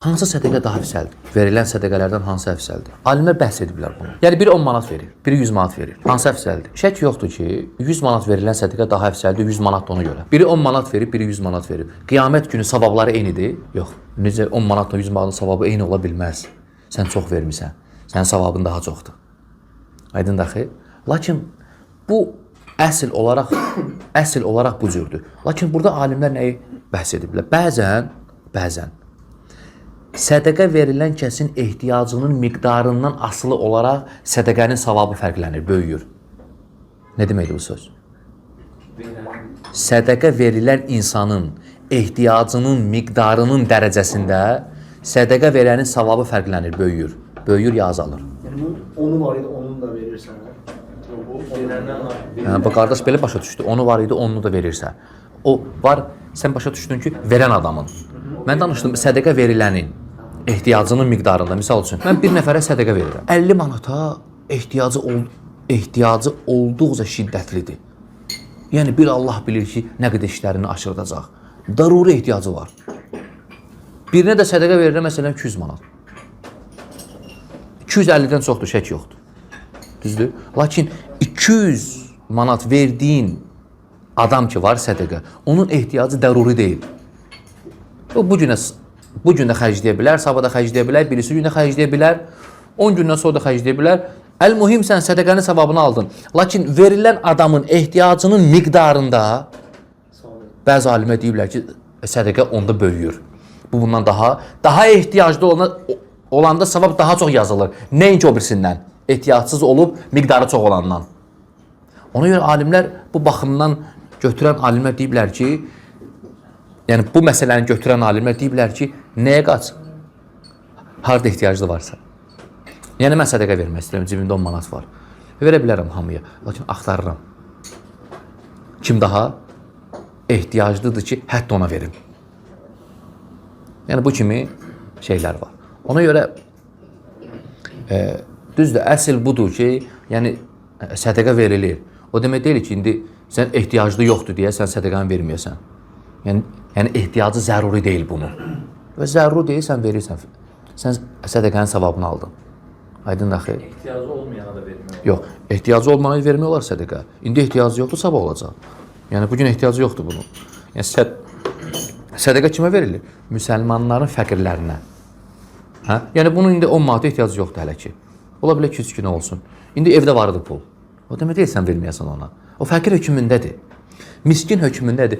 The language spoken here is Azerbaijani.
Hansı sədəqə daha əfsəldir? Verilən sədəqələrdən hansı əfsəldir? Alimlər bəhs ediblər bunu. Yəni biri 10 manat verir, biri 100 manat verir. Hansı əfsəldir? Şək yoxdur ki, 100 manat verilən sədəqə daha əfsəldir, 100 manat da ona görə. Biri 10 manat verib, biri 100 manat verib. Qiyamət günü savabları eynidir? Yox. Necə 10 manatla 100 manatın savabı eyni ola bilməz. Sən çox vermisən, sənin savabın daha çoxdur. Aydın daxı? Lakin bu əsl olaraq bu cürdür. Lakin burada alimlər nəyi bəhs ediblər? Bəzən sədəqə verilən kəsin ehtiyacının miqdarından asılı olaraq sədəqənin savabı fərqlənir, böyüyür. Nə deməkdir bu söz? Sədəqə verilən insanın ehtiyacının miqdarının dərəcəsində sədəqə verənin savabı fərqlənir, böyüyür. Böyüyür ya azalır. Yəni onu var idi, onu da verirsən. Yəni, bu qardaş belə başa düşdü. Onu var idi, onu da verirsən. O var, sən başa düşdün ki, verən adamın. Mən danışdım sədəqə verilənin ehtiyacının miqdarında. Misal üçün, mən bir nəfərə sədəqə verirəm. 50 manata ehtiyacı olduqca şiddətlidir. Yəni, bir Allah bilir ki, nə qədər işlərini aşırdacaq. Daruri ehtiyacı var. Birinə də sədəqə verirəm, məsələn, 200 manat. 250-dən çoxdur, şək yoxdur. Düzdür? Lakin 200 manat verdiyin adam ki var sədəqə, onun ehtiyacı dəruri deyil. O, bu gün də xərcləyə bilər, sabah da xərcləyə bilər, birisi gün də xərcləyə bilər, 10 gündən sonra da xərcləyə bilər. Əl-mühim sən sədəqənin savabını aldın. Lakin verilən adamın ehtiyacının miqdarında bəzi alimlər deyiblər ki, sədəqə onda böyüyür. Bu bundan daha ehtiyaclı olanda savab daha çox yazılır. Nəinki o birisindən. Ehtiyacsız olub miqdarı çox olandan. Ona görə alimlər bu baxımdan götürən alimlər deyiblər ki, yəni bu məsələni götürən alimlər deyiblər ki, nəyə qaç? Harada ehtiyaclı varsa. Yəni mən sədəqə vermək istəyirəm, cibimdə 10 manat var. Verə bilərəm hamıya, lakin axtarıram. Kim daha ehtiyaclıdır ki, hətta ona verim. Yəni bu kimi şeylər var. Ona görə düzdür, əsl budur ki, yəni sədəqə verilir. O demək deyil ki, indi sən ehtiyaclı yoxdur deyə sən sədəqəni verməyəsən. Yəni ehtiyacı zəruri deyil bunun. Və zəruri deyil, sən verirsən. Sən sədəqənin savabını aldın. Aydın daxil. Ehtiyacı olmayana da vermək olar. Yox, ehtiyacı olmayana vermək olar sədəqə. İndi ehtiyacı yoxdur, sabah olacaq. Yəni bugün ehtiyacı yoxdur bunun. Yəni sədəqə kimə verilir? Müsəlmanların fəqirlərinə. Hə? Yəni bunun indi 10 manata ehtiyacı yoxdur hələ ki. Ola bilər ki, 3 günə olsun. İndi evdə vardı pul. O demək deyil, sən verməyəsən ona. O fəqir hökmündədir. Miskin hökmündədir.